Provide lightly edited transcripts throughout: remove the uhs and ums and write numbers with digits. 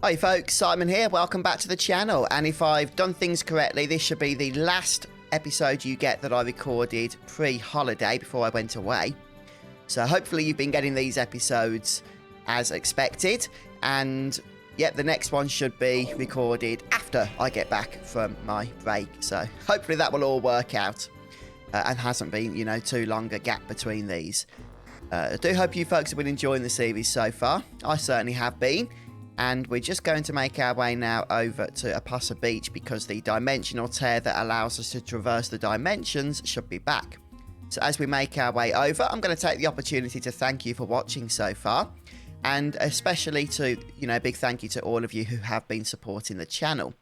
Hi folks, Simon here, welcome back to the channel, and if I've done things correctly, this should be the last episode you get that I recorded pre-holiday before I went away. So hopefully you've been getting these episodes as expected, and yep, the next one should be recorded after I get back from my break. So hopefully that will all work out and hasn't been, you know, too long a gap between these. I do hope you folks have been enjoying the series so far. I certainly have been. And we're just going to make our way now over to Opassa Beach because the dimensional tear that allows us to traverse the dimensions should be back. So as we make our way over, I'm going to take the opportunity to thank you for watching so far. And especially to, big thank you to all of you who have been supporting the channel.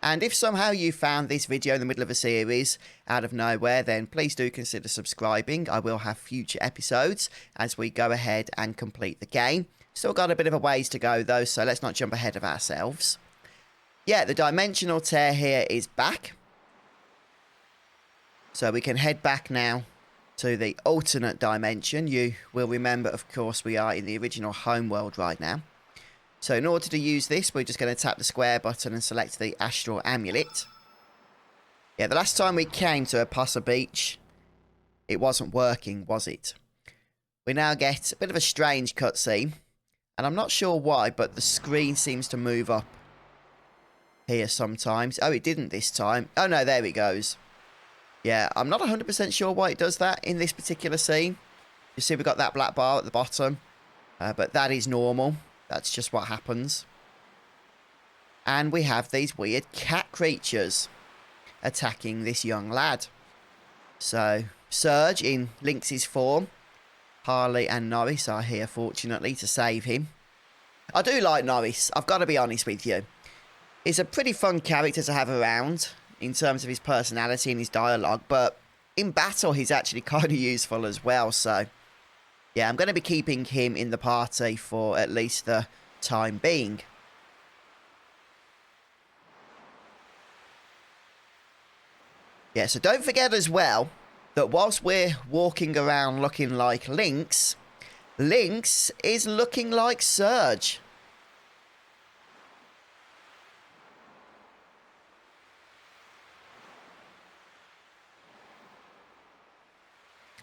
And if somehow you found this video in the middle of a series out of nowhere, then please do consider subscribing. I will have future episodes as we go ahead and complete the game. Still got a bit of a ways to go though, so let's not jump ahead of ourselves. Yeah, the dimensional tear here is back. So we can head back now to the alternate dimension. You will remember, of course, we are in the original home world right now. So in order to use this, we're just going to tap the square button and select the astral amulet. Yeah, the last time we came to Opassa Beach, it wasn't working, was it? We now get a bit of a strange cutscene. And I'm not sure why, but the screen seems to move up here sometimes. Oh, it didn't this time. Oh, no, there it goes. Yeah, I'm not 100% sure why it does that in this particular scene. You see we've got that black bar at the bottom. But that is normal. That's just what happens. And we have these weird cat creatures attacking this young lad. So, Surge in Lynx's form. Harley and Norris are here, fortunately, to save him. I do like Norris, I've got to be honest with you. He's a pretty fun character to have around in terms of his personality and his dialogue, but in battle he's actually kind of useful as well, so yeah, I'm going to be keeping him in the party for at least the time being. Yeah, so don't forget as well that whilst we're walking around looking like Lynx, Lynx is looking like Surge.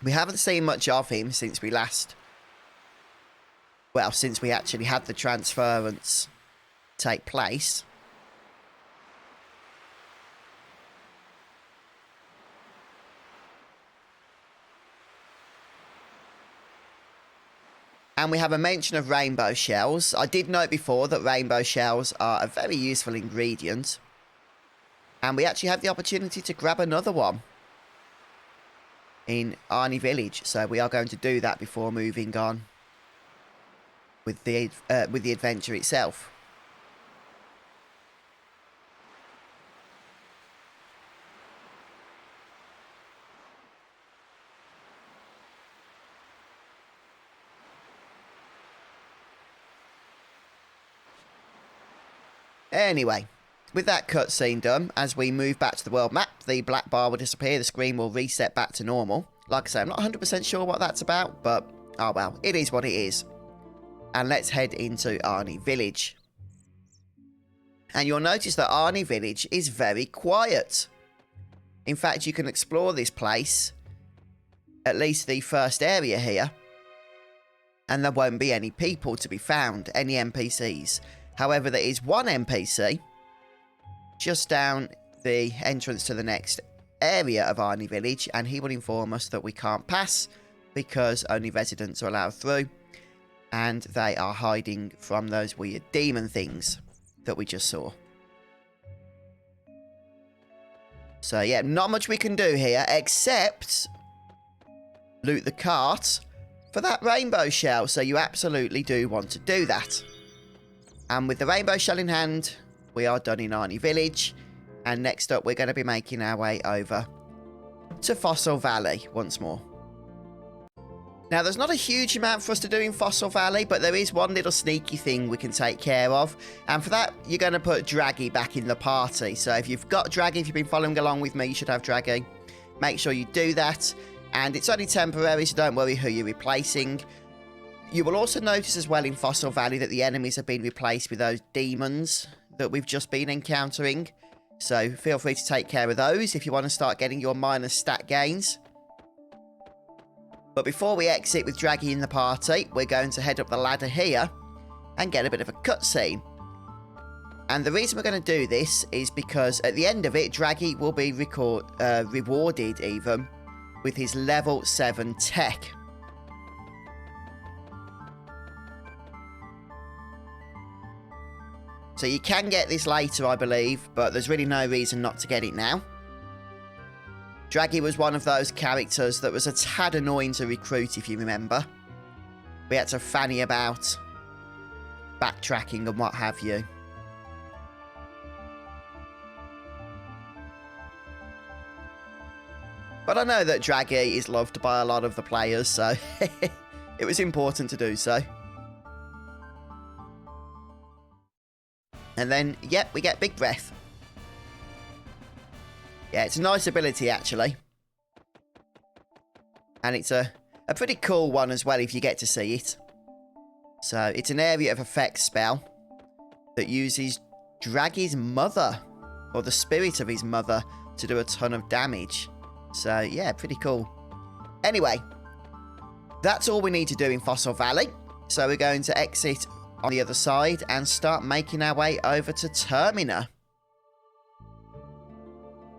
We haven't seen much of him since we last... Well, since we actually had the transference take place. And we have a mention of rainbow shells. I did note before that rainbow shells are a very useful ingredient. And we actually had the opportunity to grab another one in Arni Village. So we are going to do that before moving on with the adventure itself. Anyway, with that cutscene done, as we move back to the world map, the black bar will disappear, the screen will reset back to normal. Like I say, I'm not 100% sure what that's about, but oh well, it is what it is. And let's head into Arni Village. And you'll notice that Arni Village is very quiet. In fact, you can explore this place, at least the first area here, and there won't be any people to be found, any NPCs. However, there is one NPC just down the entrance to the next area of Arni Village, and he will inform us that we can't pass because only residents are allowed through, and they are hiding from those weird demon things that we just saw. So yeah, not much we can do here except loot the cart for that rainbow shell, so you absolutely do want to do that. And with the rainbow shell in hand, we are done in Arni Village. And next up, we're going to be making our way over to Fossil Valley once more. Now, there's not a huge amount for us to do in Fossil Valley, but there is one little sneaky thing we can take care of. And for that, you're going to put Draggy back in the party. So if you've got Draggy, if you've been following along with me, you should have Draggy. Make sure you do that. And it's only temporary, so don't worry who you're replacing. You will also notice as well in Fossil Valley that the enemies have been replaced with those demons that we've just been encountering. So feel free to take care of those if you want to start getting your minor stat gains. But before we exit with Draggy in the party, we're going to head up the ladder here and get a bit of a cutscene. And the reason we're going to do this is because at the end of it, Draggy will be rewarded even with his level 7 tech. So you can get this later, I believe, but there's really no reason not to get it now. Draggy was one of those characters that was a tad annoying to recruit, if you remember. We had to fanny about backtracking and what have you. But I know that Draggy is loved by a lot of the players, so it was important to do so. And then, yep, we get Big Breath. Yeah, it's a nice ability, actually. And it's a pretty cool one as well, if you get to see it. So, it's an area of effect spell that uses Draggy's mother, or the spirit of his mother, to do a ton of damage. So, yeah, pretty cool. Anyway, that's all we need to do in Fossil Valley. So, we're going to exit on the other side and start making our way over to Termina.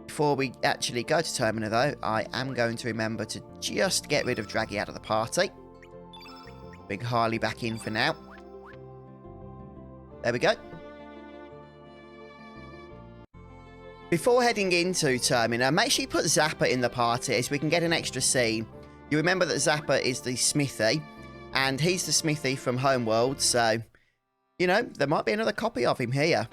Before we actually go to Termina, though, I am going to remember to just get rid of Draggy out of the party. Bring Harley back in for now. There we go. Before heading into Termina, make sure you put Zappa in the party so we can get an extra scene. You remember that Zappa is the smithy, and he's the smithy from Homeworld, so, you know, there might be another copy of him here.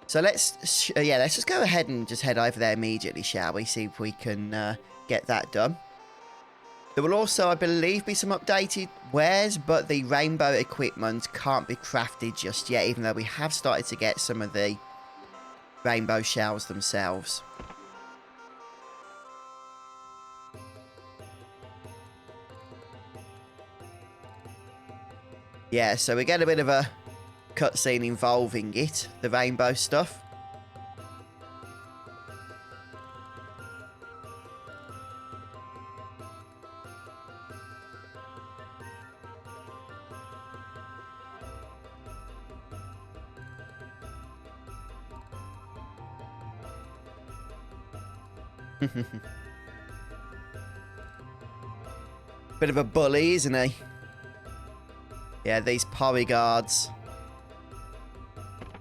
So let's just go ahead and just head over there immediately, shall we? See if we can get that done. There will also, I believe, be some updated wares, but the rainbow equipment can't be crafted just yet, even though we have started to get some of the rainbow shells themselves. Yeah, so we get a bit of a cutscene involving it, the rainbow stuff. Bit of a bully, isn't he? Yeah, these polyguards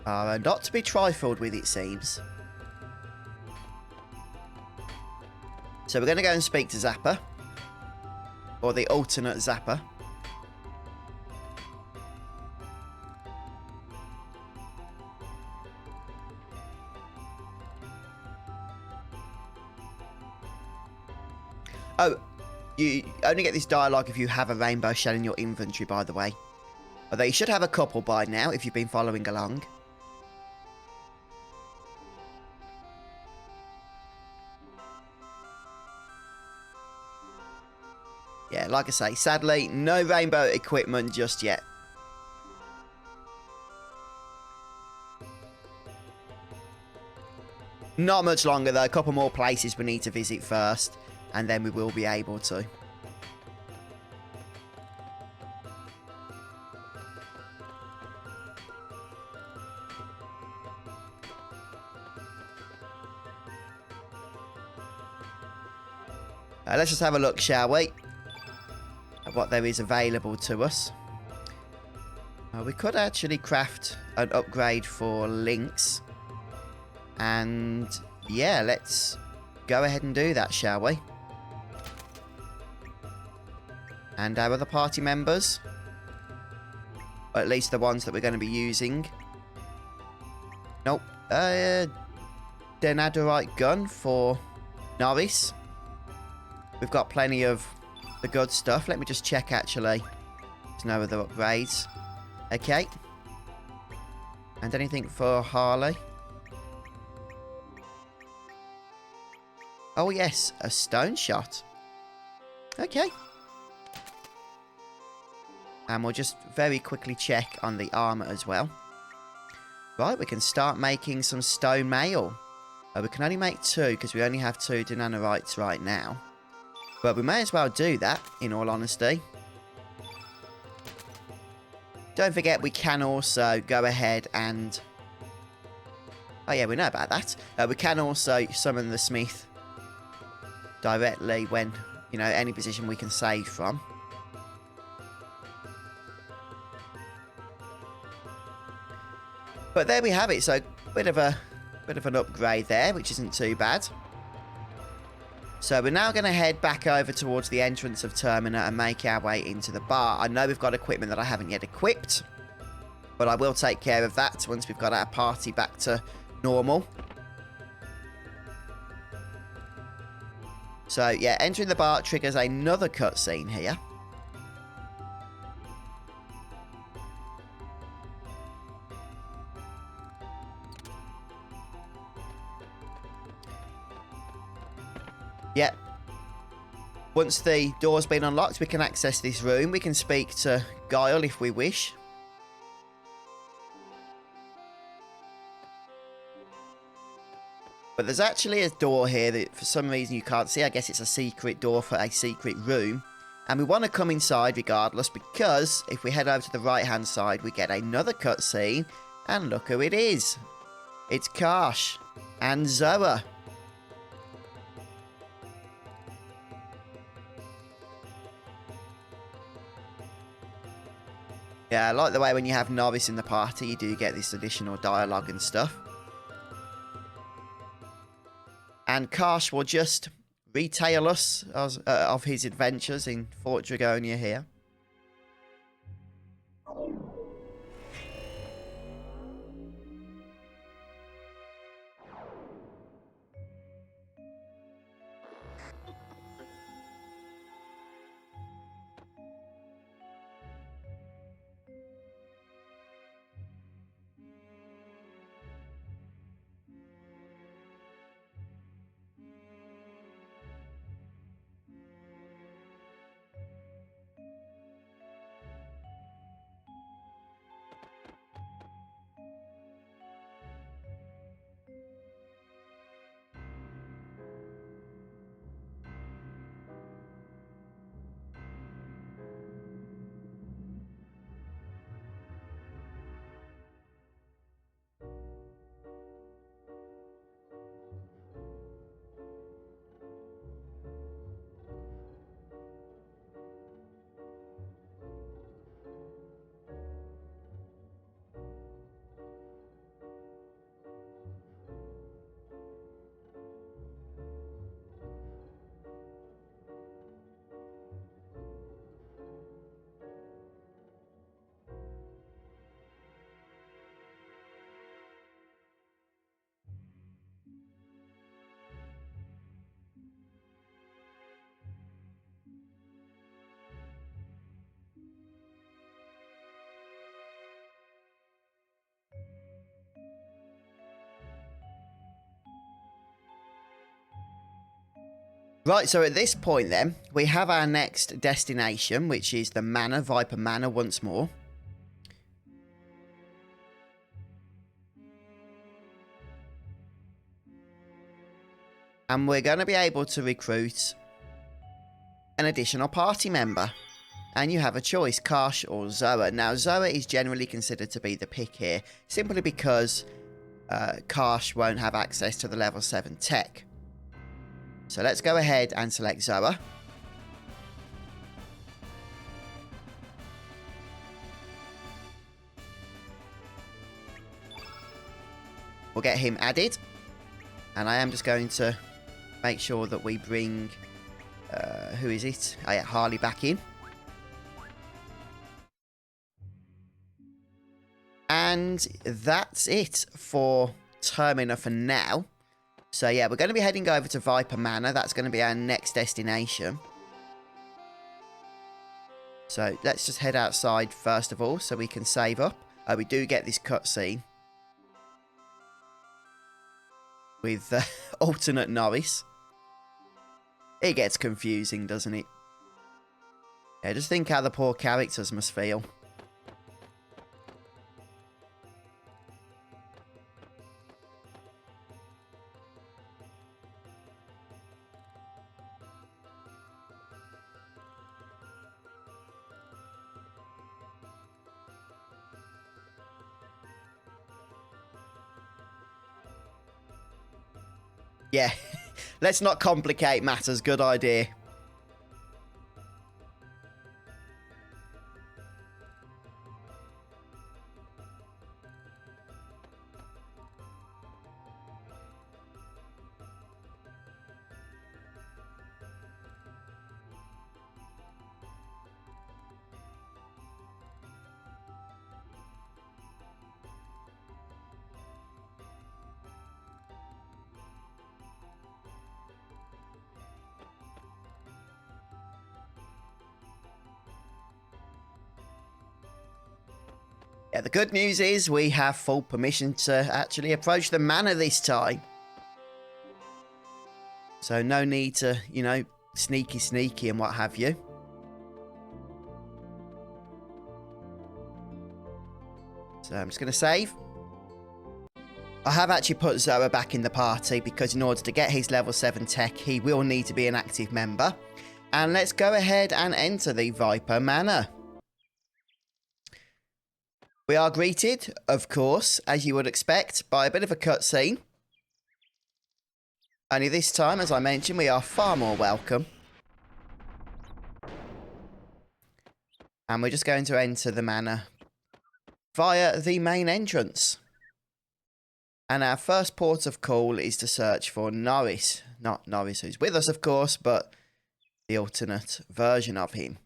are not to be trifled with, it seems. So we're going to go and speak to Zappa. Or the alternate Zappa. Oh, you only get this dialogue if you have a rainbow shell in your inventory, by the way. Although you should have a couple by now if you've been following along. Yeah, like I say, sadly, no rainbow equipment just yet. Not much longer though, a couple more places we need to visit first, and then we will be able to. Let's just have a look, shall we? At what there is available to us. We could actually craft an upgrade for Lynx. And yeah, let's go ahead and do that, shall we? And our other party members. Or at least the ones that we're going to be using. Nope. Denadorite gun for Norris. We've got plenty of the good stuff. Let me just check, actually. There's no other upgrades. Okay. And anything for Harley? Oh, yes. A stone shot. Okay. And we'll just very quickly check on the armor as well. Right, we can start making some stone mail. We can only make 2 because we only have 2 nanorites right now. But we may as well do that, in all honesty. Don't forget, we can also go ahead and... Oh yeah, we know about that. We can also summon the smith directly when, you know, any position we can save from. But there we have it. So, bit of an upgrade there, which isn't too bad. So we're now going to head back over towards the entrance of Termina and make our way into the bar. I know we've got equipment that I haven't yet equipped, but I will take care of that once we've got our party back to normal. So yeah, entering the bar triggers another cutscene here. Yep. Once the door's been unlocked, we can access this room. We can speak to Guile if we wish. But there's actually a door here that for some reason you can't see. I guess it's a secret door for a secret room. And we want to come inside regardless, because if we head over to the right-hand side, we get another cutscene. And look who it is. It's Karsh and Zoa. Yeah, I like the way when you have Norris in the party, you do get this additional dialogue and stuff. And Karsh will just retail us of his adventures in Fort Dragonia here. Right, so at this point then, we have our next destination, which is the Manor, Viper Manor once more. And we're going to be able to recruit an additional party member. And you have a choice, Karsh or Zoa. Now, Zoa is generally considered to be the pick here, simply because Karsh won't have access to the level 7 tech. So let's go ahead and select Zoa. We'll get him added. And I am just going to make sure that we bring... who is it? Oh, yeah, Harley back in. And that's it for Termina for now. So yeah, we're going to be heading over to Viper Manor. That's going to be our next destination. So let's just head outside first of all so we can save up. We do get this cutscene with alternate Norris. It gets confusing, doesn't it? Yeah, just think how the poor characters must feel. Yeah, let's not complicate matters. Good idea. Yeah, the good news is we have full permission to actually approach the manor this time. So no need to, you know, sneaky and what have you. So I'm just going to save. I have actually put Zoa back in the party because in order to get his level 7 tech, he will need to be an active member. And let's go ahead and enter the Viper Manor. We are greeted, of course, as you would expect, by a bit of a cutscene. Only this time, as I mentioned, we are far more welcome. And we're just going to enter the manor via the main entrance. And our first port of call is to search for Norris. Not Norris who's with us, of course, but the alternate version of him.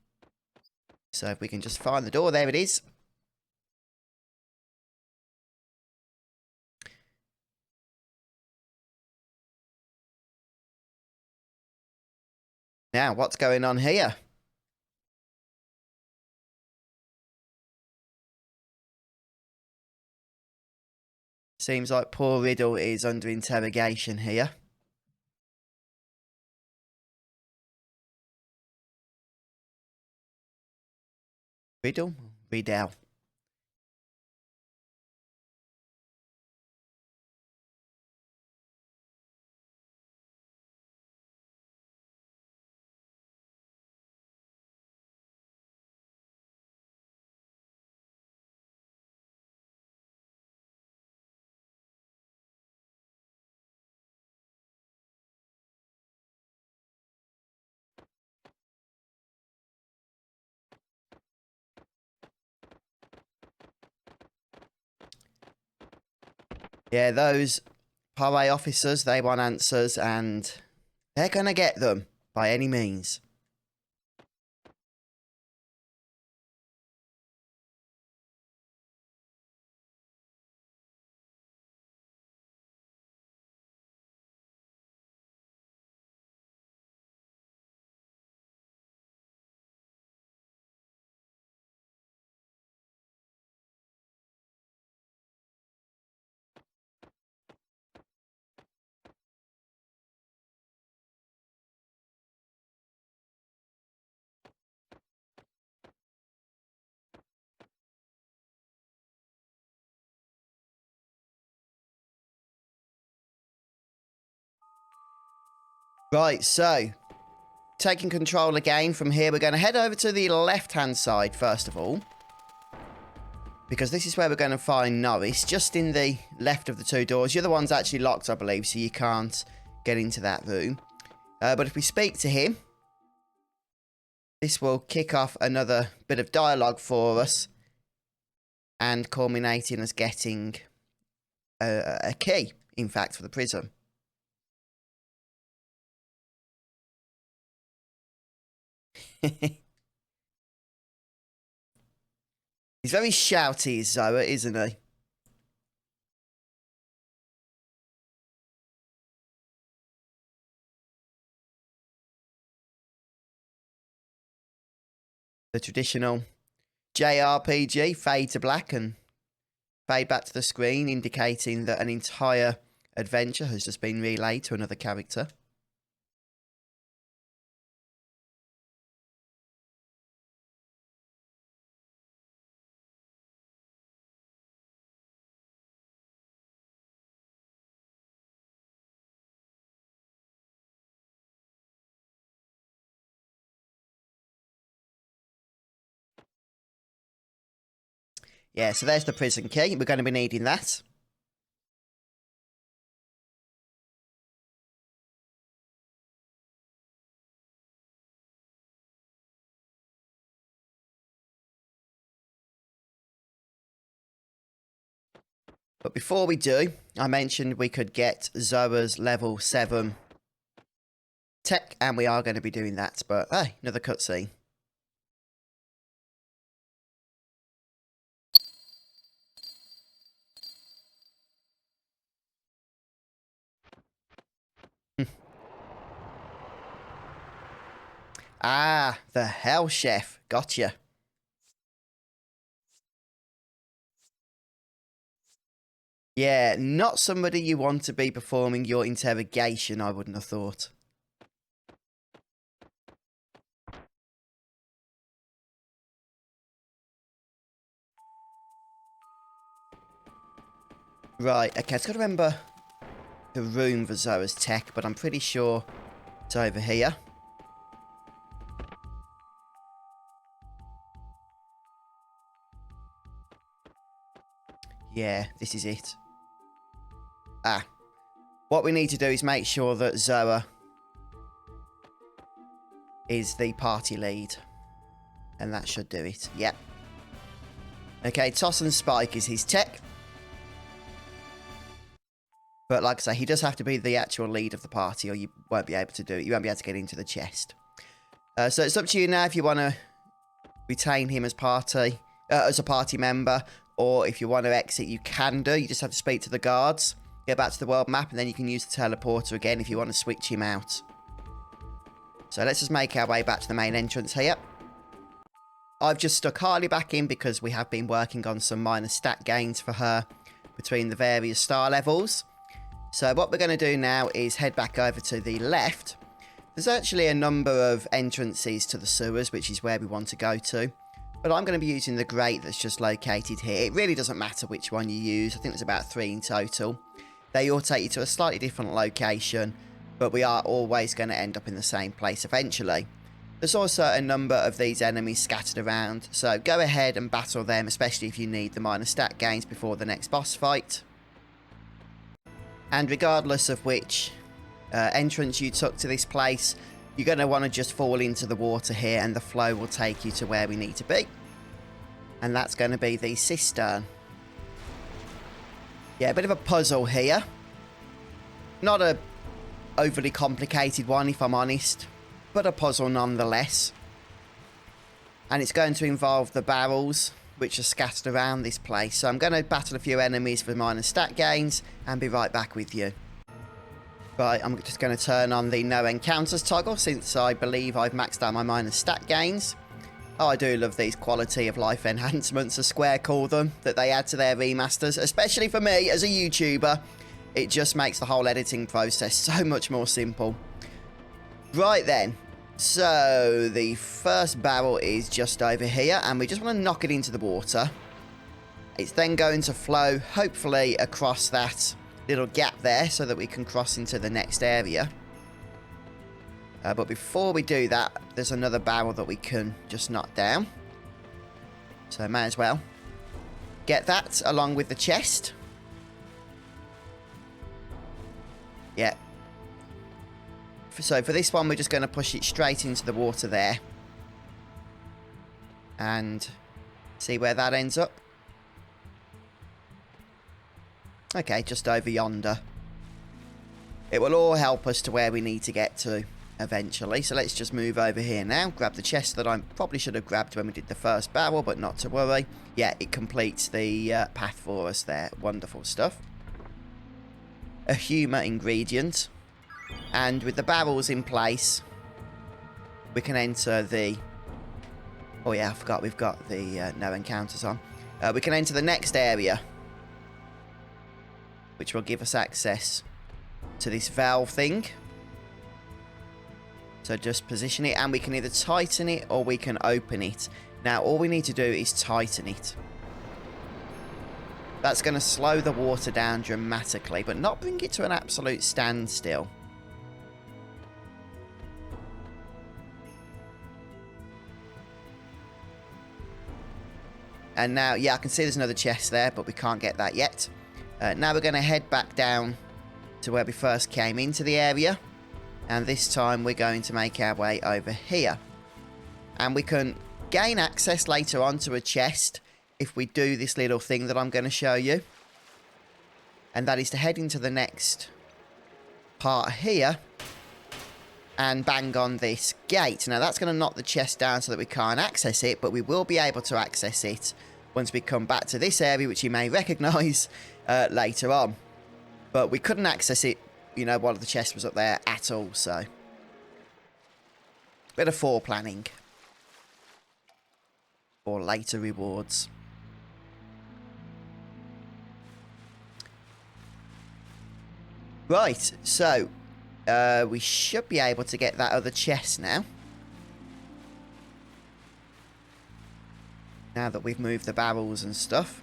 So if we can just find the door, there it is. Now, what's going on here? Seems like poor Riddle is under interrogation here. Riddle? Riddle. Yeah, those parade officers, they want answers and they're going to get them by any means. Right, so taking control again from here, we're going to head over to the left-hand side first of all. Because this is where we're going to find Norris, just in the left of the two doors. The other one's actually locked, I believe, so you can't get into that room. But if we speak to him, this will kick off another bit of dialogue for us. And culminating us getting a key, in fact, for the prism. He's very shouty, Zoa, isn't he? The traditional JRPG, fade to black and fade back to the screen, indicating that an entire adventure has just been relayed to another character. Yeah, so there's the prison key. We're going to be needing that. But before we do, I mentioned we could get Zoa's level 7 tech, and we are going to be doing that. But, hey, another cutscene. Ah, the Hell Chef. Gotcha. Yeah, not somebody you want to be performing your interrogation, I wouldn't have thought. Right, okay, I've got to remember the room for Zoa's tech, but I'm pretty sure it's over here. Yeah, this is it. Ah, what we need to do is make sure that Zoa is the party lead. And that should do it. Yep. Okay, Toss and Spike is his tech. But like I say, he does have to be the actual lead of the party or you won't be able to do it. You won't be able to get into the chest. So it's up to you now if you want to retain him as a party member. Or if you want to exit, you can do. You just have to speak to the guards. Get back to the world map and then you can use the teleporter again if you want to switch him out. So let's just make our way back to the main entrance here. I've just stuck Harley back in because we have been working on some minor stat gains for her between the various star levels. So what we're going to do now is head back over to the left. There's actually a number of entrances to the sewers, which is where we want to go to. But I'm going to be using the grate that's just located here. It really doesn't matter which one you use. I think there's about 3 in total. They all take you to a slightly different location, but we are always going to end up in the same place eventually. There's also a number of these enemies scattered around, so go ahead and battle them, especially if you need the minor stat gains before the next boss fight. And regardless of which entrance you took to this place, you're going to want to just fall into the water here and the flow will take you to where we need to be. And that's going to be the cistern. Yeah, a bit of a puzzle here. Not a overly complicated one, if I'm honest, but a puzzle nonetheless. And it's going to involve the barrels, which are scattered around this place. So I'm going to battle a few enemies for minor stat gains and be right back with you. Right, I'm just going to turn on the no encounters toggle since I believe I've maxed out my minor stat gains. Oh, I do love these quality of life enhancements, as Square call them, that they add to their remasters, especially for me as a YouTuber. It just makes the whole editing process so much more simple. Right then, so the first barrel is just over here and we just want to knock it into the water. It's then going to flow hopefully across that little gap there so that we can cross into the next area. But before we do that, there's another barrel that we can just knock down. So may as well get that along with the chest. Yeah. So for this one, we're just going to push it straight into the water there. And see where that ends up. Okay, just over yonder. It will all help us to where we need to get to eventually. So let's just move over here now. Grab the chest that I probably should have grabbed when we did the first barrel, but not to worry. Yeah, it completes the path for us there. Wonderful stuff. A humour ingredient. And with the barrels in place, we can enter the... Oh yeah, I forgot we've got the no encounters on. We can enter the next area, which will give us access to this valve thing. So just position it, and we can either tighten it or we can open it. Now, all we need to do is tighten it. That's going to slow the water down dramatically, but not bring it to an absolute standstill. And now, yeah, I can see there's another chest there, but we can't get that yet. Now we're going to head back down to where we first came into the area. And this time we're going to make our way over here. And we can gain access later on to a chest if we do this little thing that I'm going to show you. And that is to head into the next part here and bang on this gate. Now that's going to knock the chest down so that we can't access it, but we will be able to access it once we come back to this area, which you may recognise later on. But we couldn't access it, you know, while the chest was up there at all, so bit of foreplanning for later rewards. Right, so we should be able to get that other chest now. Now that we've moved the barrels and stuff.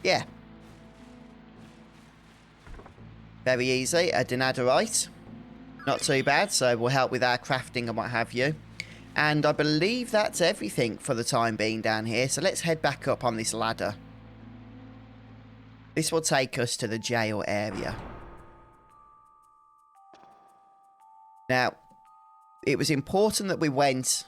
Yeah. Very easy. A denadorite. Not too bad, so we'll help with our crafting and what have you. And I believe that's everything for the time being down here. So let's head back up on this ladder. This will take us to the jail area. Now, it was important that we went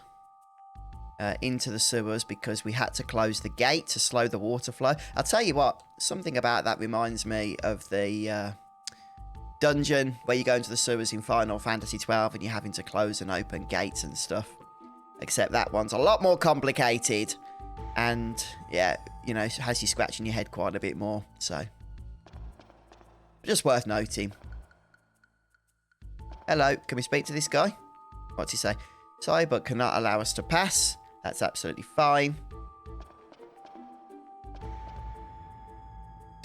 into the sewers because we had to close the gate to slow the water flow. I'll tell you what, something about that reminds me of the dungeon where you go into the sewers in Final Fantasy XII and you're having to close and open gates and stuff. Except that one's a lot more complicated. And, yeah, you know, it has you scratching your head quite a bit more. So, just worth noting. Hello, can we speak to this guy? What's he say? Sorry, but cannot allow us to pass. That's absolutely fine.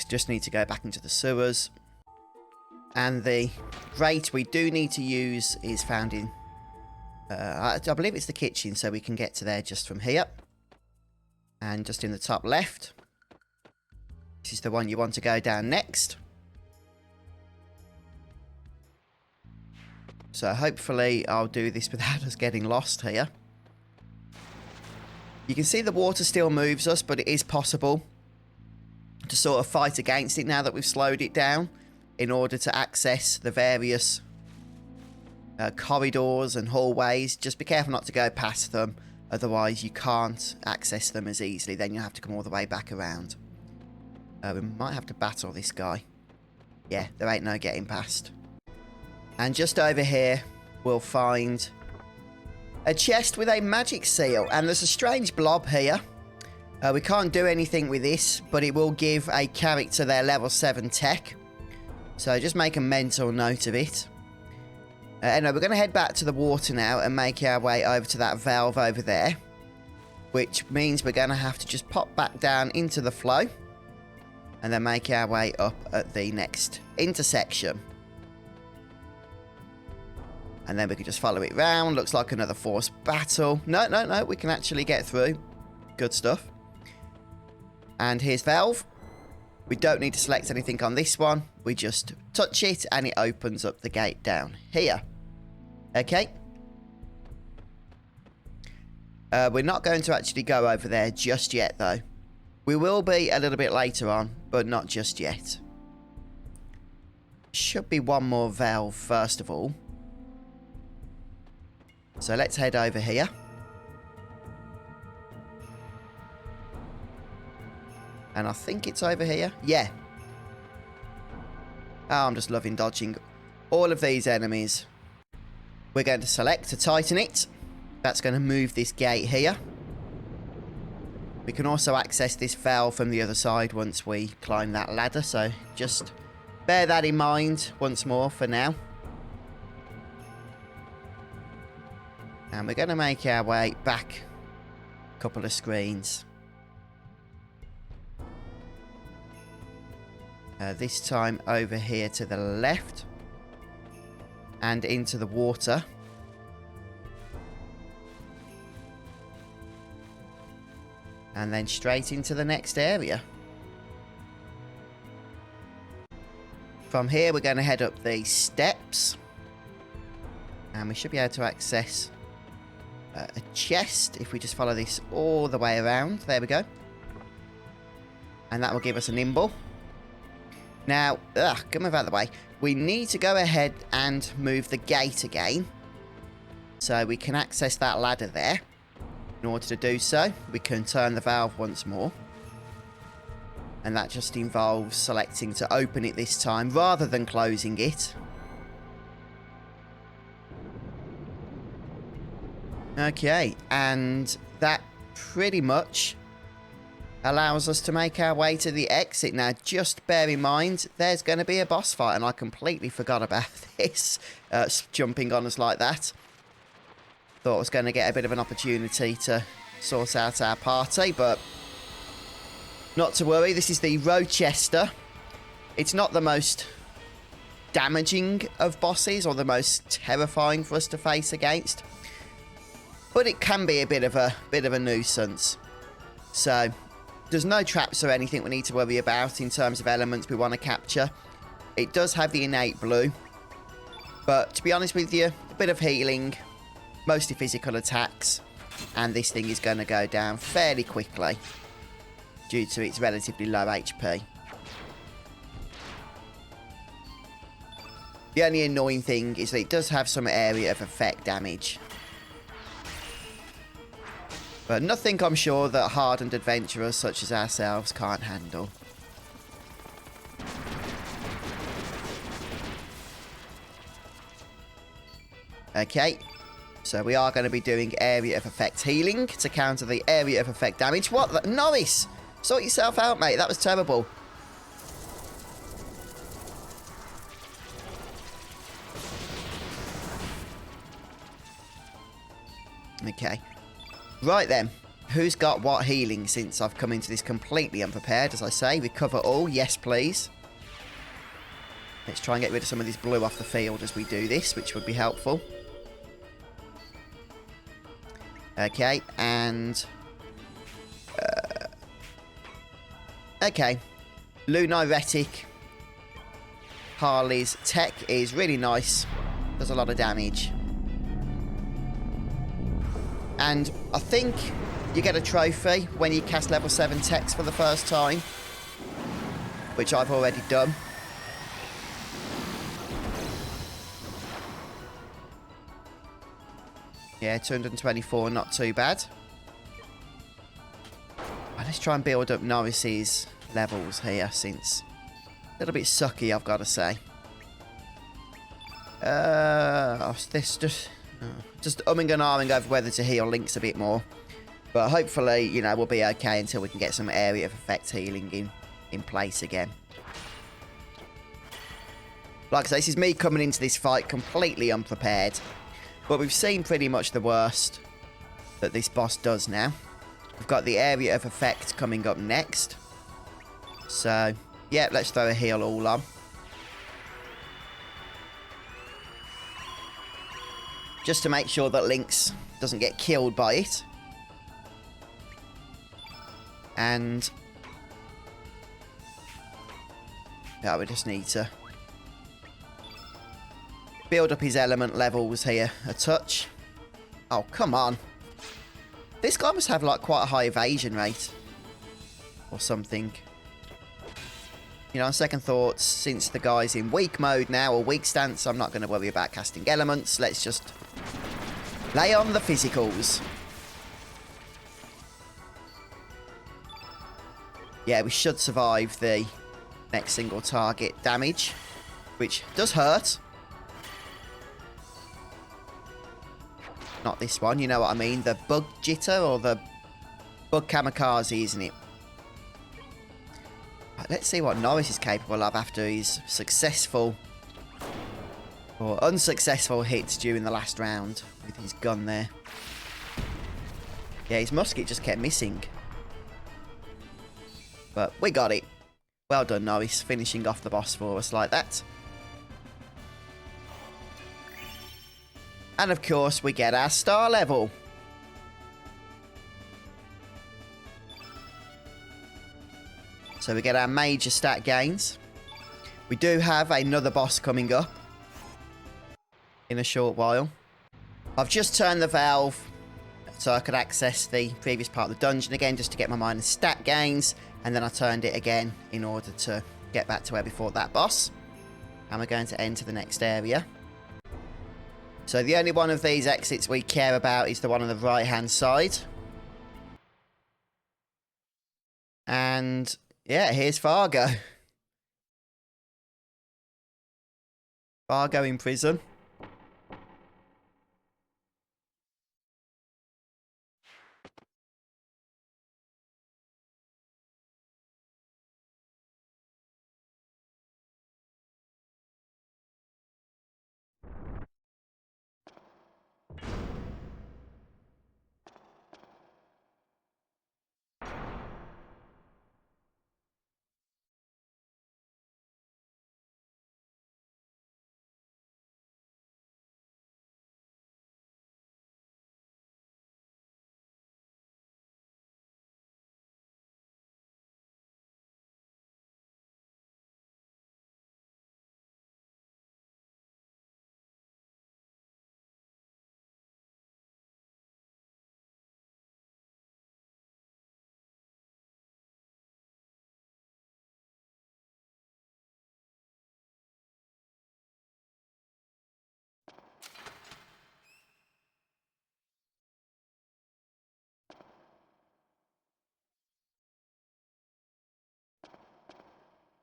Just need to go back into the sewers. And the grate we do need to use is found in... I believe it's the kitchen, so we can get to there just from here. And just in the top left. This is the one you want to go down next. So hopefully I'll do this without us getting lost here. You can see the water still moves us, but it is possible to sort of fight against it now that we've slowed it down in order to access the various corridors and hallways. Just be careful not to go past them, otherwise you can't access them as easily. Then you have to come all the way back around. We might have to battle this guy. Yeah, there ain't no getting past. And just over here, we'll find a chest with a magic seal. And there's a strange blob here. We can't do anything with this, but it will give a character their level 7 tech. So just make a mental note of it. Anyway, we're going to head back to the water now and make our way over to that valve over there. Which means we're going to have to just pop back down into the flow. And then make our way up at the next intersection. And then we can just follow it round. Looks like another forced battle. No. We can actually get through. Good stuff. And here's valve. We don't need to select anything on this one. We just touch it and it opens up the gate down here. Okay. We're not going to actually go over there just yet though. We will be a little bit later on, but not just yet. Should be one more valve first of all. So let's head over here. And I think it's over here. Yeah. Oh, I'm just loving dodging all of these enemies. We're going to select to tighten it. That's going to move this gate here. We can also access this valve from the other side once we climb that ladder. So just bear that in mind once more for now. And we're going to make our way back a couple of screens. This time over here to the left. And into the water. And then straight into the next area. From here we're going to head up these steps. And we should be able to access a chest. If we just follow this all the way around. There we go. And that will give us a nimble. Now, come move out of the way. We need to go ahead and move the gate again. So we can access that ladder there. In order to do so, we can turn the valve once more. And that just involves selecting to open it this time rather than closing it. Okay, and that pretty much allows us to make our way to the exit. Now, just bear in mind, there's going to be a boss fight, and I completely forgot about this, jumping on us like that. Thought I was going to get a bit of an opportunity to sort out our party, but not to worry. This is the Rochester. It's not the most damaging of bosses or the most terrifying for us to face against, but it can be a bit of a nuisance. So there's no traps or anything we need to worry about in terms of elements we want to capture. It does have the innate blue, but to be honest with you, a bit of healing, mostly physical attacks, and this thing is going to go down fairly quickly due to its relatively low HP. The only annoying thing is that it does have some area of effect damage. But nothing I'm sure that hardened adventurers such as ourselves can't handle. Okay, so we are going to be doing area of effect healing to counter the area of effect damage. What the? Norris! Sort yourself out, mate. That was terrible. Okay. Right then. Who's got what healing since I've come into this completely unprepared, as I say? Recover all. Yes, please. Let's try and get rid of some of this blue off the field as we do this, which would be helpful. Okay, and... okay. Lunaretic. Harley's tech is really nice. Does a lot of damage. And I think you get a trophy when you cast level 7 techs for the first time, which I've already done. Yeah, 224, not too bad. Let's try and build up Norris's levels here, since a little bit sucky, I've got to say. This just umming and ahhing over whether to heal Lynx a bit more. But hopefully, you know, we'll be okay until we can get some area of effect healing in place again. Like I say, this is me coming into this fight completely unprepared. But we've seen pretty much the worst that this boss does now. We've got the area of effect coming up next. So, yeah, let's throw a heal all on. Just to make sure that Lynx doesn't get killed by it. And... yeah, we just need to build up his element levels here a touch. Oh, come on. This guy must have, like, quite a high evasion rate. Or something. You know, on second thoughts, since the guy's in weak mode now, or weak stance, I'm not going to worry about casting elements. Let's just lay on the physicals. Yeah, we should survive the next single target damage, which does hurt. Not this one, you know what I mean. The bug jitter or the bug kamikaze, isn't it? Right, let's see what Norris is capable of after his successful or unsuccessful hits during the last round with his gun there. Yeah, his musket just kept missing. But we got it. Well done, Norris, finishing off the boss for us like that. And of course, we get our star level. So we get our major stat gains. We do have another boss coming up in a short while. I've just turned the valve so I could access the previous part of the dungeon again just to get my minus stat gains, and then I turned it again in order to get back to where we fought that boss. And we're going to enter the next area. So the only one of these exits we care about is the one on the right hand side. And yeah, here's Fargo. Fargo in prison.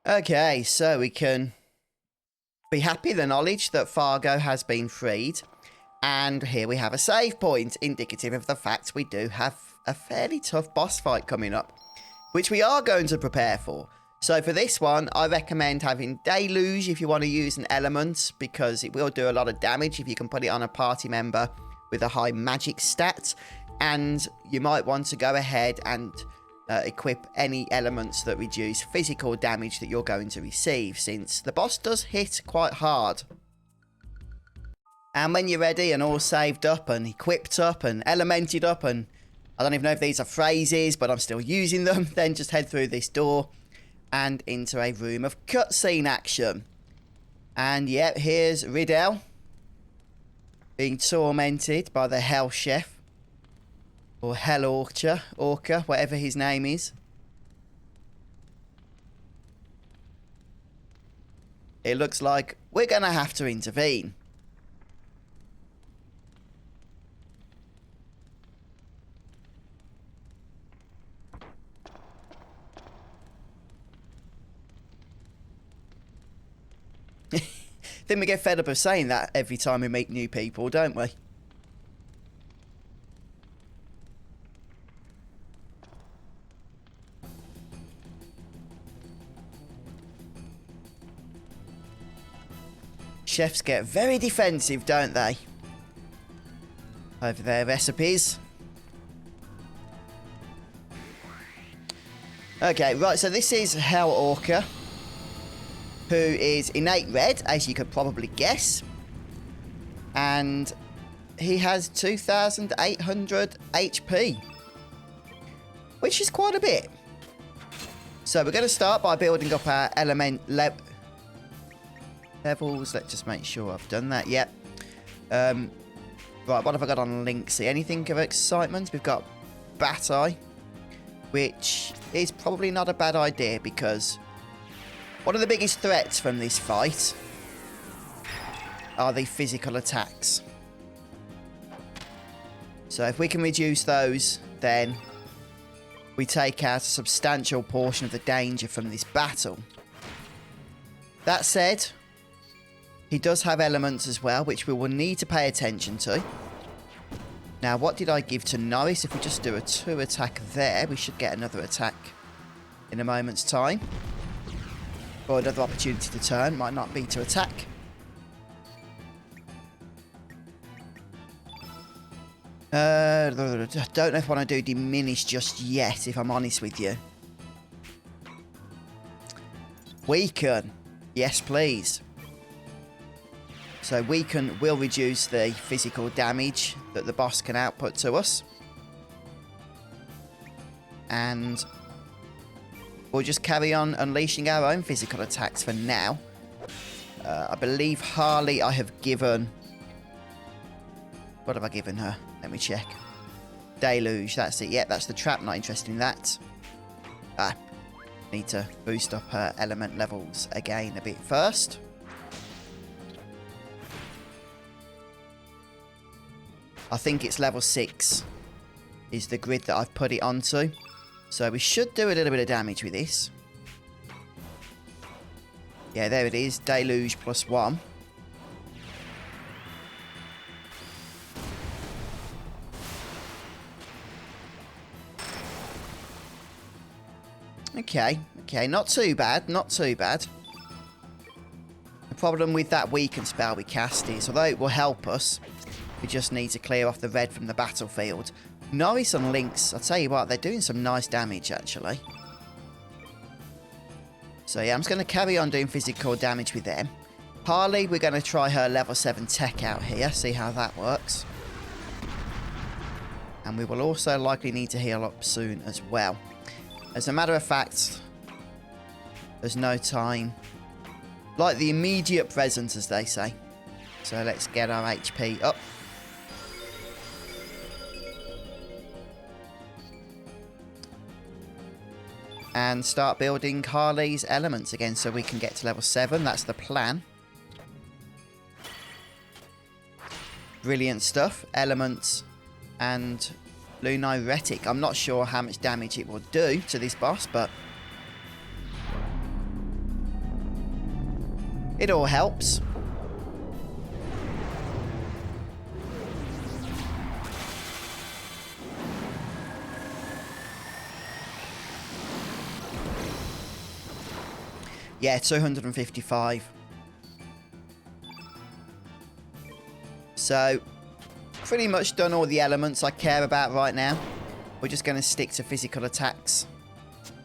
Okay, so we can be happy with the knowledge that Fargo has been freed. And here we have a save point, indicative of the fact we do have a fairly tough boss fight coming up, which we are going to prepare for. So for this one, I recommend having Deluge if you want to use an element, because it will do a lot of damage if you can put it on a party member with a high magic stat. And you might want to go ahead and equip any elements that reduce physical damage that you're going to receive, since the boss does hit quite hard. And when you're ready and all saved up and equipped up and elemented up, and I don't even know if these are phrases, but I'm still using them, then just head through this door and into a room of cutscene action. And yep, here's Riddell being tormented by the Hell Chef, or Hell Orca, whatever his name is. It looks like we're going to have to intervene. Then we get fed up of saying that every time we meet new people, don't we? Chefs get very defensive, don't they? Over their recipes. Okay, right, so this is Hell Orca, who is innate red, as you could probably guess. And he has 2,800 HP, which is quite a bit. So we're going to start by building up our element levels. Let's just make sure I've done that. Yep. Right, what have I got on links here? Anything of excitement? We've got Bat Eye, which is probably not a bad idea, because one of the biggest threats from this fight are the physical attacks. So if we can reduce those, then we take out a substantial portion of the danger from this battle. That said, he does have elements as well, which we will need to pay attention to. Now, what did I give to Norris? If we just do a 2 attack there, we should get another attack in a moment's time. Or another opportunity to turn. Might not be to attack. Don't know if I want to do diminish just yet, if I'm honest with you. Weaken. Yes, please. So weaken will reduce the physical damage that the boss can output to us. And we'll just carry on unleashing our own physical attacks for now. I believe Harley I have given... What have I given her? Let me check. Deluge, that's it. Yep, that's the trap. Not interested in that. Ah, need to boost up her element levels again a bit first. I think it's level 6 is the grid that I've put it onto. So we should do a little bit of damage with this. Yeah, there it is. Deluge +1. Okay, not too bad, not too bad. The problem with that weaken spell we cast is, although it will help us, we just need to clear off the red from the battlefield. Norris and Lynx, I'll tell you what, they're doing some nice damage, actually. So yeah, I'm just going to carry on doing physical damage with them. Harley, we're going to try her level 7 tech out here, see how that works. And we will also likely need to heal up soon as well. As a matter of fact, there's no time. Like the immediate present, as they say. So let's get our HP up. And start building Harley's elements again so we can get to level 7. That's the plan. Brilliant stuff. Elements and Lunaretic. I'm not sure how much damage it will do to this boss, but it all helps. Yeah, 255. So, pretty much done all the elements I care about right now. We're just going to stick to physical attacks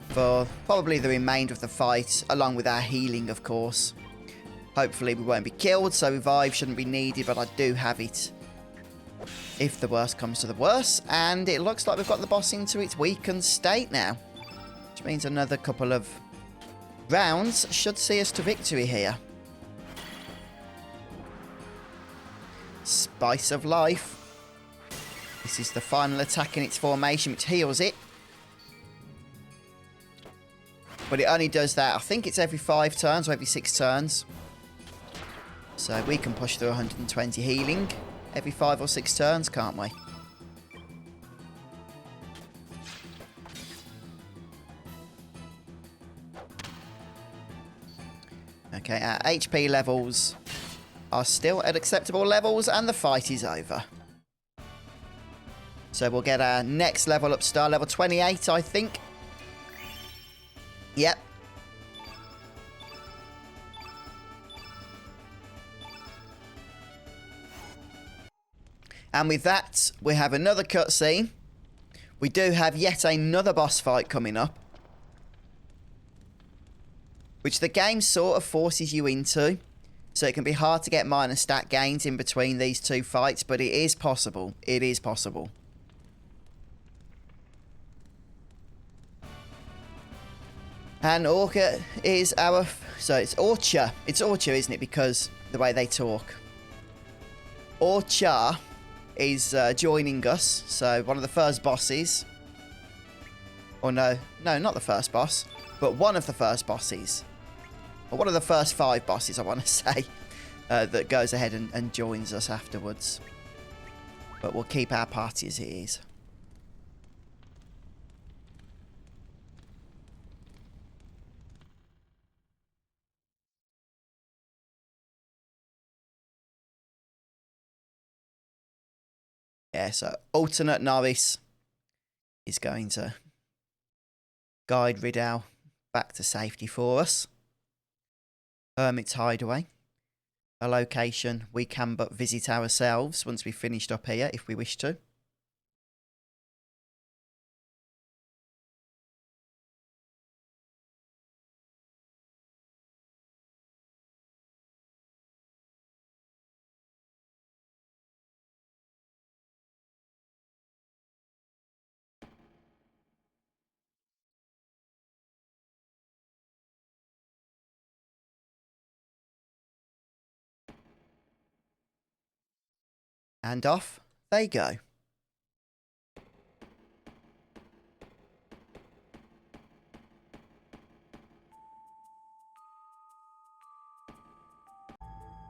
for probably the remainder of the fight, along with our healing, of course. Hopefully we won't be killed, so revive shouldn't be needed, but I do have it if the worst comes to the worst. And it looks like we've got the boss into its weakened state now, which means another couple of rounds should see us to victory here. Spice of Life. This is the final attack in its formation, which heals it. But it only does that, I think it's every 5 turns or every 6 turns. So we can push through 120 healing every 5 or 6 turns, can't we? Okay, our HP levels are still at acceptable levels, and the fight is over. So we'll get our next level up, star level 28, I think. Yep. And with that, we have another cutscene. We do have yet another boss fight coming up, which the game sort of forces you into. So it can be hard to get minor stat gains in between these two fights, but it is possible. It is possible. And Orca is our... So it's Orcha. It's Orcha, isn't it? Because the way they talk. Orcha is joining us. So one of the first bosses. Or no, not the first boss. But one of the first bosses. Or one of the first 5 bosses, I want to say. That goes ahead and joins us afterwards. But we'll keep our party as it is. Yeah, so alternate Norris is going to guide Riddell back to safety for us. Hermit's Hideaway. A location we can but visit ourselves once we've finished up here, if we wish to. And off they go.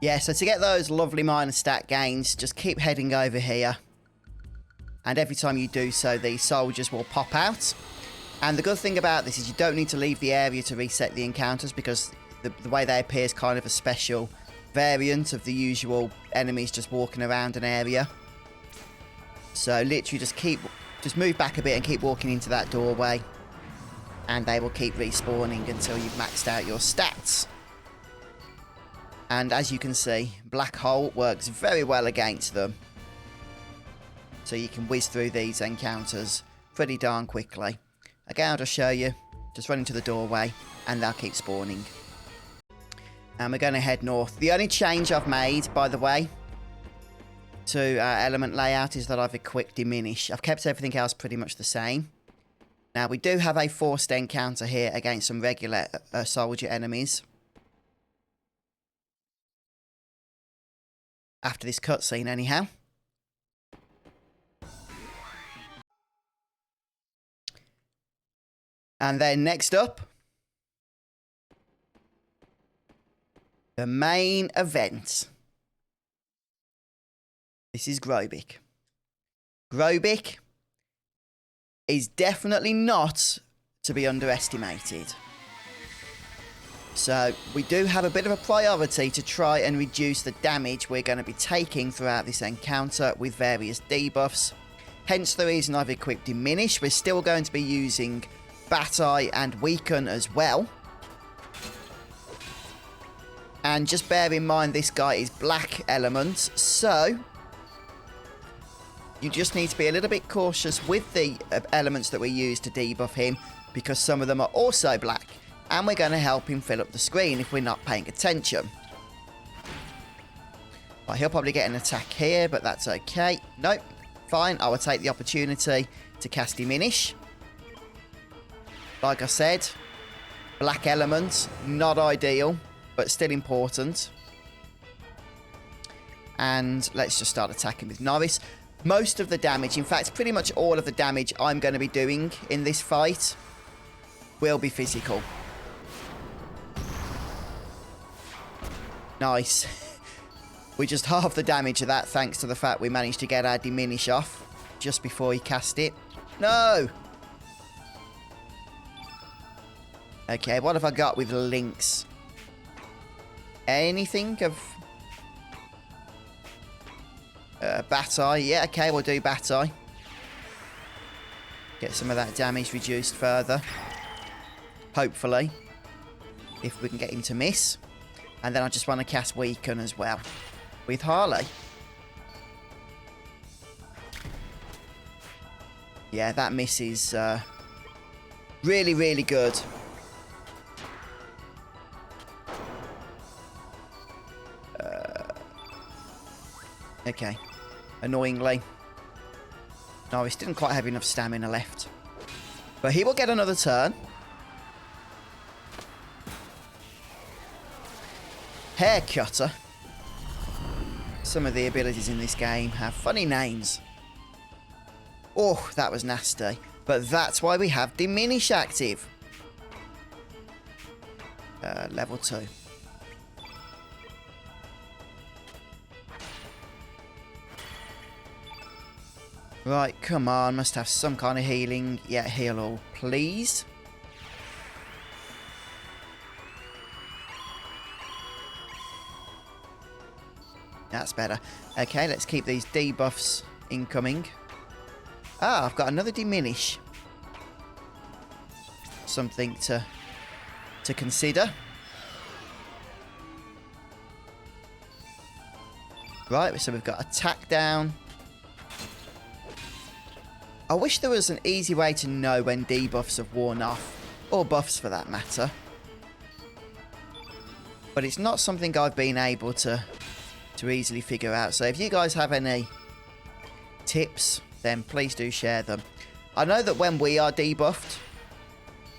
Yeah, so to get those lovely minor stat gains, just keep heading over here. And every time you do so, these soldiers will pop out. And the good thing about this is you don't need to leave the area to reset the encounters, because the way they appear is kind of a special variant of the usual enemies just walking around an area. So literally just move back a bit and keep walking into that doorway. And they will keep respawning until you've maxed out your stats. And as you can see, Black Hole works very well against them. So you can whiz through these encounters pretty darn quickly. Again, I'll just show you. Just run into the doorway and they'll keep spawning. And we're going to head north. The only change I've made, by the way, to our element layout is that I've equipped Diminish. I've kept everything else pretty much the same. Now, we do have a forced encounter here against some regular soldier enemies. After this cutscene, anyhow. And then next up, the main event. This is Grobik. Grobik is definitely not to be underestimated. So we do have a bit of a priority to try and reduce the damage we're going to be taking throughout this encounter with various debuffs. Hence the reason I've equipped Diminish. We're still going to be using Bat Eye and Weaken as well. And just bear in mind this guy is black element, so you just need to be a little bit cautious with the elements that we use to debuff him, because some of them are also black. And we're going to help him fill up the screen if we're not paying attention. Right, he'll probably get an attack here, but that's okay. Nope, fine. I will take the opportunity to cast Diminish. Like I said, black element, not ideal, but still important. And let's just start attacking with Norris. Most of the damage, in fact, pretty much all of the damage I'm going to be doing in this fight will be physical. Nice. We just halved the damage of that thanks to the fact we managed to get our Diminish off just before he cast it. No! Okay, what have I got with links? Anything of... Bat Eye. Yeah, okay, we'll do Bat Eye. Get some of that damage reduced further. Hopefully. If we can get him to miss. And then I just want to cast Weaken as well. With Harley. Yeah, that miss is really, really good. Okay. Annoyingly. Norris didn't quite have enough stamina left. But he will get another turn. Hair Cutter. Some of the abilities in this game have funny names. Oh, that was nasty. But that's why we have Diminish active. Level 2. Right, come on. Must have some kind of healing. Yeah, heal all, please. That's better. Okay, let's keep these debuffs incoming. Ah, I've got another Diminish. Something to consider. Right, so we've got attack down. I wish there was an easy way to know when debuffs have worn off. Or buffs for that matter. But it's not something I've been able to easily figure out. So if you guys have any tips, then please do share them. I know that when we are debuffed,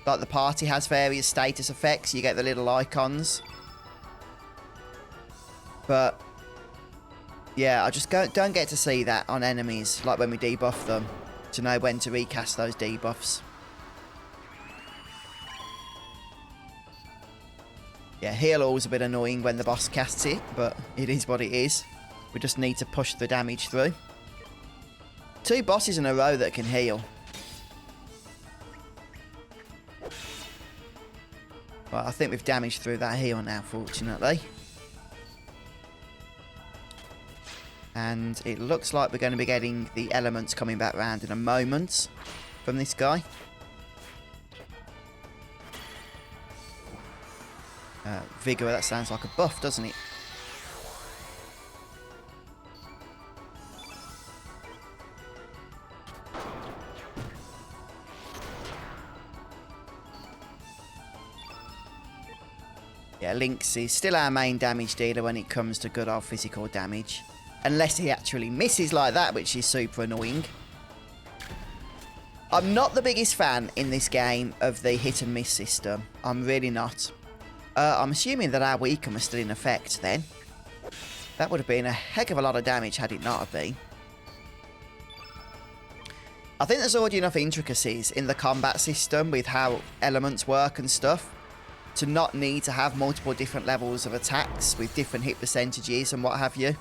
like the party has various status effects, you get the little icons. But yeah, I just don't get to see that on enemies, like when we debuff them, to know when to recast those debuffs. Yeah, heal all's a bit annoying when the boss casts it, but it is what it is. We just need to push the damage through. 2 bosses in a row that can heal. Well, I think we've damaged through that heal now, fortunately. And it looks like we're going to be getting the elements coming back round in a moment from this guy. Vigor, that sounds like a buff, doesn't it? Yeah, Lynx is still our main damage dealer when it comes to good old physical damage. Unless he actually misses like that, which is super annoying. I'm not the biggest fan in this game of the hit and miss system. I'm really not. I'm assuming that our weaken was still in effect then. That would have been a heck of a lot of damage had it not have been. I think there's already enough intricacies in the combat system with how elements work and stuff to not need to have multiple different levels of attacks with different hit percentages and what have you.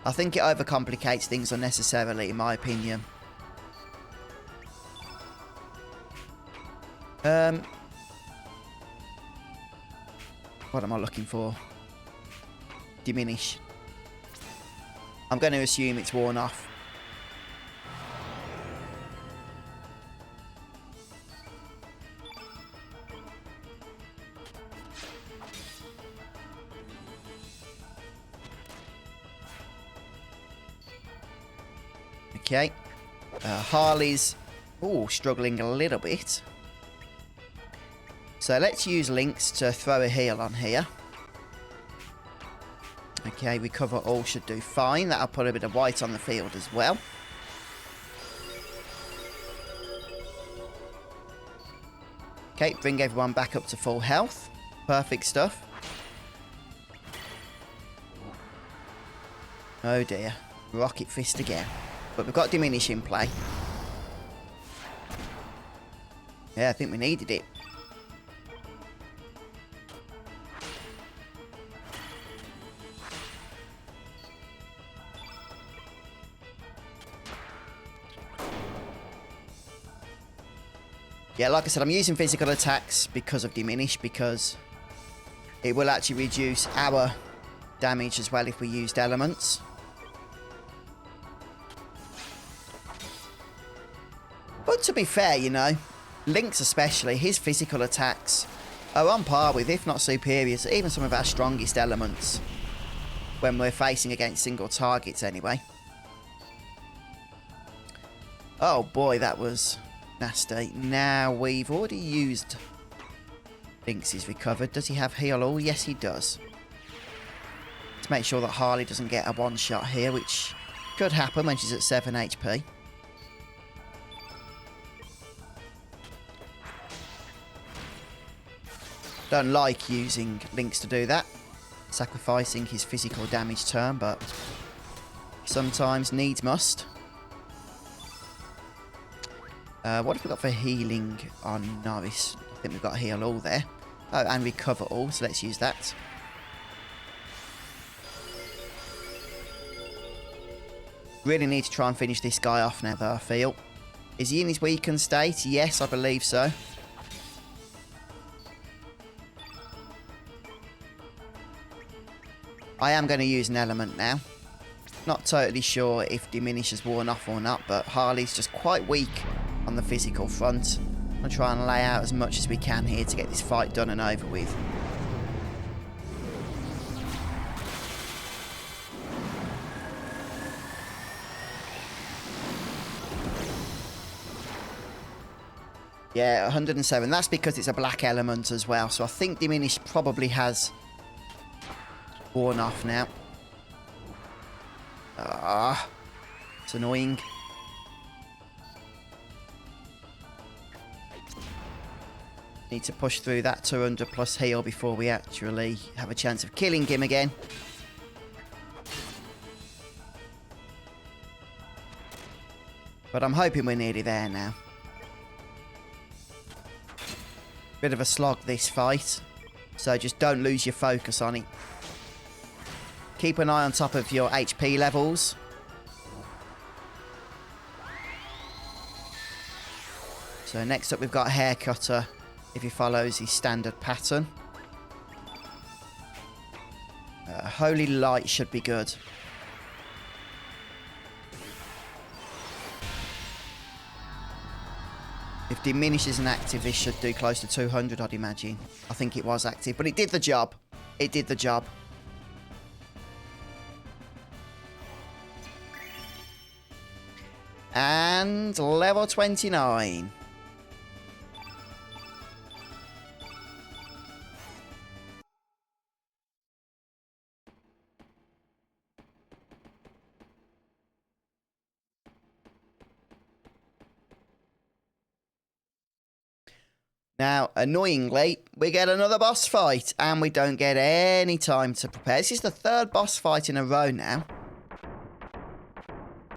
I think it overcomplicates things unnecessarily, in my opinion. What am I looking for? Diminish. I'm going to assume it's worn off. Okay. Harley's struggling a little bit. So let's use Lynx to throw a heal on here. Okay, recover all should do fine. That'll put a bit of white on the field as well. Okay, bring everyone back up to full health. Perfect stuff. Oh dear. Rocket Fist again. But we've got Diminish in play. Yeah, I think we needed it. Yeah, like I said, I'm using physical attacks because of Diminish, because it will actually reduce our damage as well if we used elements. But to be fair, you know, Lynx especially, his physical attacks are on par with, if not superior, to even some of our strongest elements when we're facing against single targets anyway. Oh boy, that was nasty. Now, we've already used Lynx's recovered. Does he have heal all? Yes, he does. Let's make sure that Harley doesn't get a one-shot here, which could happen when she's at 7 HP. Don't like using Lynx to do that, sacrificing his physical damage turn, but sometimes needs must. What have we got for healing on Norris? I think we've got heal all there. Oh, and recover all, so let's use that. Really need to try and finish this guy off now, though, I feel. Is he in his weakened state? Yes, I believe so. I am going to use an element now. Not totally sure if Diminish has worn off or not, but Harley's just quite weak on the physical front. I'm going to try and lay out as much as we can here to get this fight done and over with. Yeah, 107. That's because it's a black element as well, so I think Diminish probably has worn off now. It's annoying. Need to push through that 200 plus heal before we actually have a chance of killing him again. But I'm hoping we're nearly there now. Bit of a slog, this fight. So just don't lose your focus on it. Keep an eye on top of your HP levels. So next up we've got Haircutter, if he follows his standard pattern. Holy Light should be good. If Diminish isn't active, this should do close to 200, I'd imagine. I think it was active, but it did the job. It did the job. And level 29. Now, annoyingly, we get another boss fight, and we don't get any time to prepare. This is the third boss fight in a row now.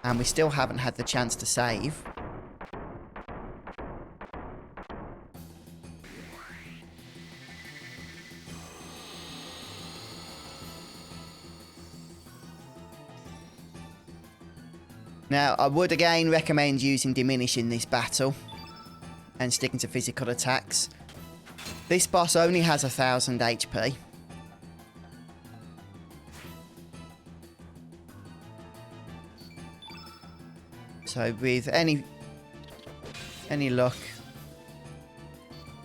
And we still haven't had the chance to save. Now, I would again recommend using Diminish in this battle and sticking to physical attacks. This boss only has 1000 HP. So with any luck,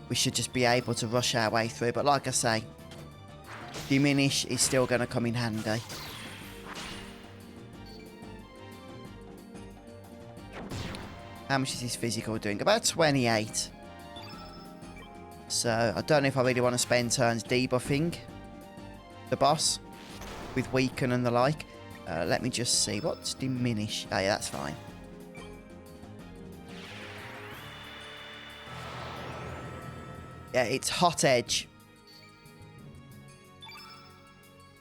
we should just be able to rush our way through. But like I say, Diminish is still going to come in handy. How much is his physical doing? About 28. So I don't know if I really want to spend turns debuffing the boss with Weaken and the like. Let me just see. What's Diminish? Oh yeah, that's fine. Yeah, it's Hot Edge,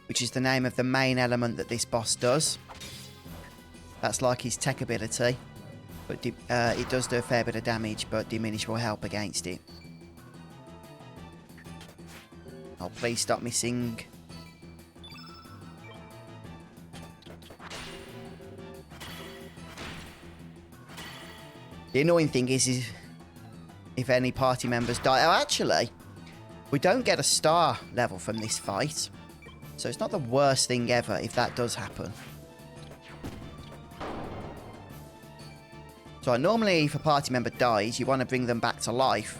which is the name of the main element that this boss does. That's like his tech ability. But it does do a fair bit of damage, but Diminish will help against it. Oh, please stop missing. The annoying thing is if any party members die... Oh, actually, we don't get a star level from this fight. So it's not the worst thing ever if that does happen. So normally if a party member dies, you want to bring them back to life.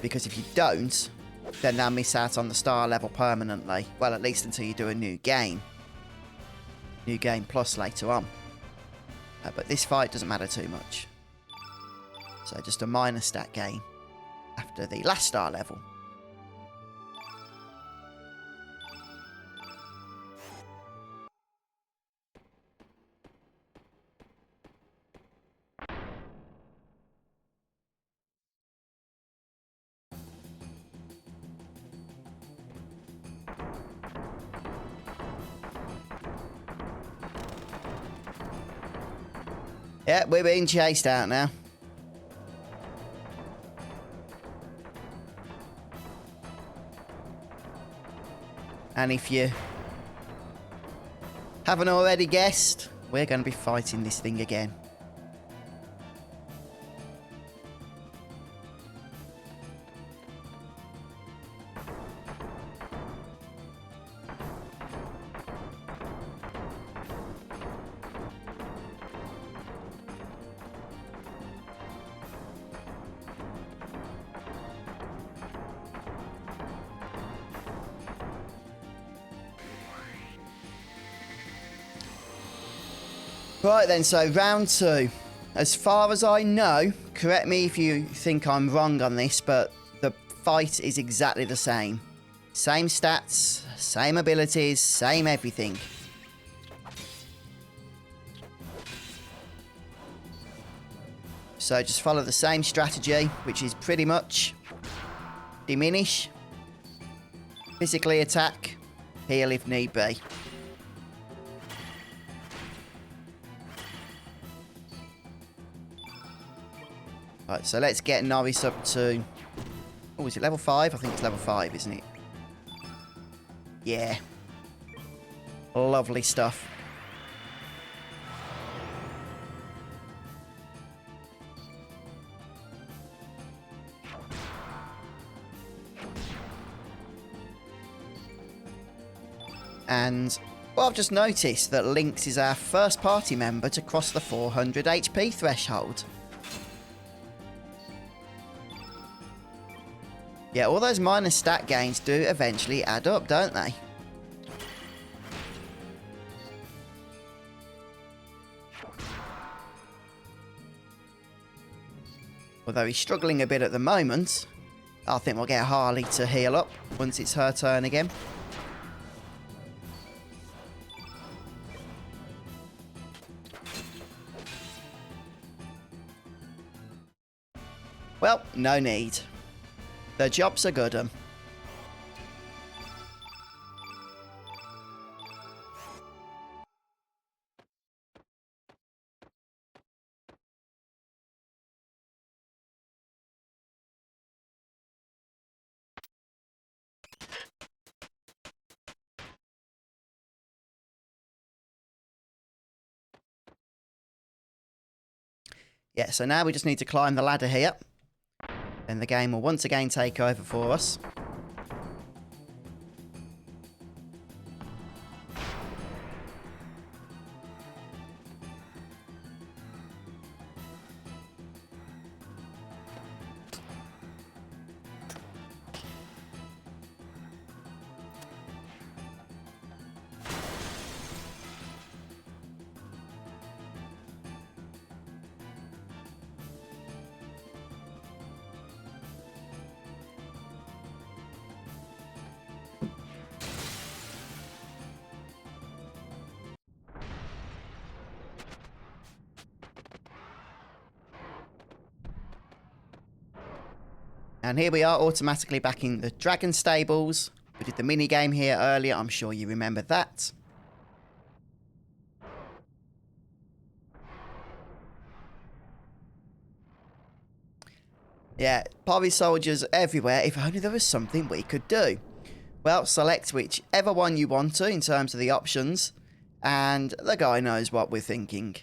Because if you don't, then they'll miss out on the star level permanently. Well, at least until you do a new game. New game plus later on. But this fight doesn't matter too much. So just a minor stat gain after the last star level. Yeah, we're being chased out now. And if you haven't already guessed, we're going to be fighting this thing again. Right then, so round 2. As far as I know, correct me if you think I'm wrong on this, but the fight is exactly the same. Same stats, same abilities, same everything. So just follow the same strategy, which is pretty much Diminish, physically attack, heal if need be. Right, so let's get Norris up to... Oh, is it level 5? I think it's level 5, isn't it? Yeah. Lovely stuff. And, well, I've just noticed that Lynx is our first party member to cross the 400 HP threshold. Yeah, all those minor stat gains do eventually add up, don't they? Although he's struggling a bit at the moment, I think we'll get Harley to heal up once it's her turn again. Well, no need. The job's a good 'un. Yeah, so now we just need to climb the ladder here. Then the game will once again take over for us. And here we are, automatically back in the Dragon Stables. We did the mini game here earlier, I'm sure you remember that. Yeah, Party soldiers everywhere, if only there was something we could do. Well, select whichever one you want to in terms of the options, and the guy knows what we're thinking.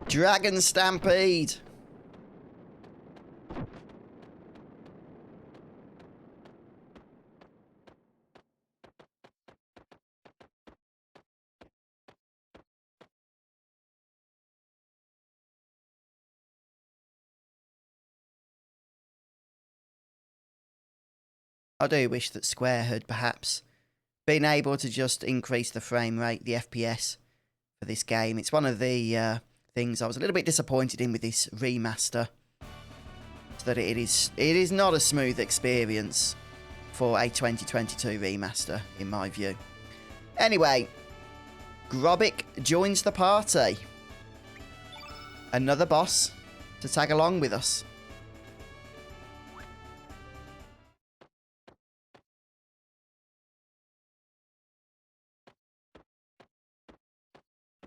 Dragon Stampede! I do wish that Square had perhaps been able to just increase the frame rate, the FPS for this game. It's one of the things I was a little bit disappointed in with this remaster. So that it is not a smooth experience for a 2022 remaster, in my view. Anyway, Grobic joins the party. Another boss to tag along with us.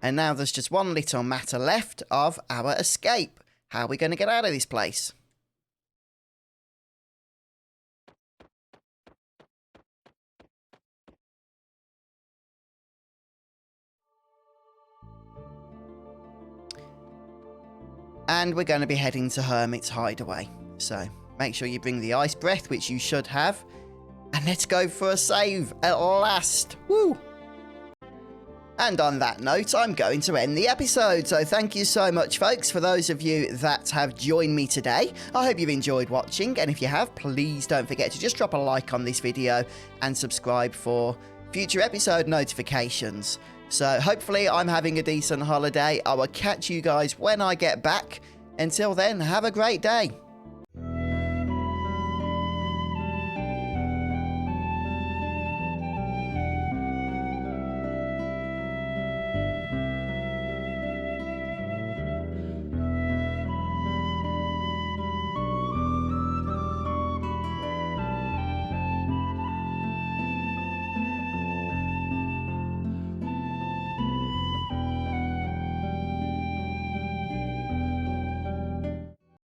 And now there's just one little matter left of our escape. How are we going to get out of this place? And we're going to be heading to Hermit's Hideaway. So make sure you bring the ice breath, which you should have. And let's go for a save at last. Woo! And on that note, I'm going to end the episode. So thank you so much, folks, for those of you that have joined me today. I hope you've enjoyed watching. And if you have, please don't forget to just drop a like on this video and subscribe for future episode notifications. So hopefully I'm having a decent holiday. I will catch you guys when I get back. Until then, have a great day.